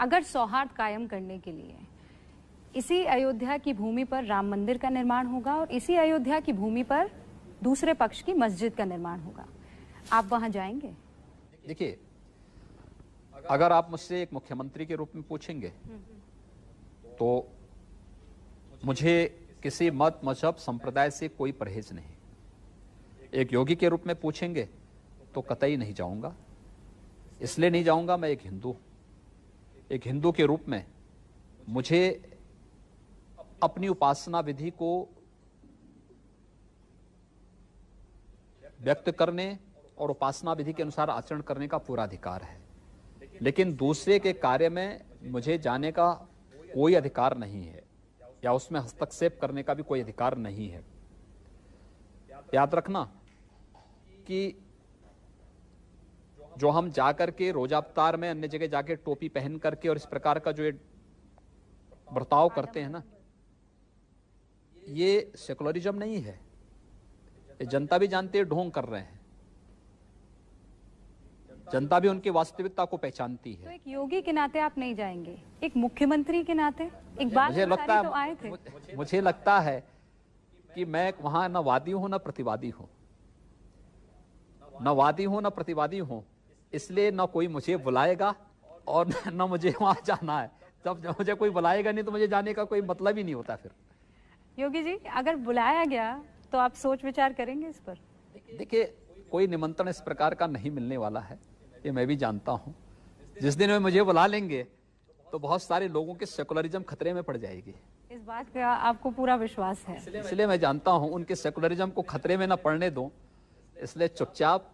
अगर सौहार्द कायम करने के लिए इसी अयोध्या की भूमि पर राम मंदिर का निर्माण होगा और इसी अयोध्या की भूमि पर दूसरे पक्ष की मस्जिद का निर्माण होगा, आप वहां जाएंगे? देखिए, अगर आप मुझसे एक मुख्यमंत्री के रूप में पूछेंगे तो मुझे किसी मत मजहब संप्रदाय से कोई परहेज नहीं। एक योगी के रूप में पूछेंगे तो कतई नहीं जाऊंगा। इसलिए नहीं जाऊंगा, मैं एक हिंदू के रूप में मुझे अपनी उपासना विधि को व्यक्त करने और उपासना विधि के अनुसार आचरण करने का पूरा अधिकार है, लेकिन दूसरे के कार्य में मुझे जाने का कोई अधिकार नहीं है या उसमें हस्तक्षेप करने का भी कोई अधिकार नहीं है। याद रखना कि जो हम जाकर के रोजा अवतार में अन्य जगह जाके टोपी पहन करके और इस प्रकार का जो ये बर्ताव करते हैं ना, ये सेकुलरिज्म नहीं है। ये जनता भी जानती है, ढोंग कर रहे हैं। जनता भी उनकी वास्तविकता को पहचानती है। तो एक योगी के नाते आप नहीं जाएंगे, एक मुख्यमंत्री के नाते? एक बात मुझे लगता है, तो आए थे। मुझे लगता है कि मैं वहां न वादी हूं न प्रतिवादी हूं, न वादी हूं न प्रतिवादी हूं, इसलिए न कोई मुझे बुलाएगा और न मुझे वहां जाना है। जब मुझे कोई बुलाएगा नहीं तो मुझे जाने का कोई मतलब ही नहीं होता। फिर योगी जी, अगर बुलाया गया तो आप सोच विचार करेंगे इस पर? देखिए, कोई निमंत्रण इस प्रकार का नहीं मिलने वाला है, ये मैं भी जानता हूं। जिस दिन वे मुझे बुला लेंगे तो बहुत सारे लोगों के सेकुलरिज्म खतरे में पड़ जाएगी। इस बात का आपको पूरा विश्वास है? इसलिए मैं जानता हूं उनके सेकुलरिज्म को खतरे में न पड़ने दूं, इसलिए चुपचाप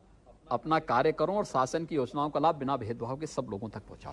अपना कार्य करूं और शासन की योजनाओं का लाभ बिना भेदभाव के सब लोगों तक पहुंचाऊं।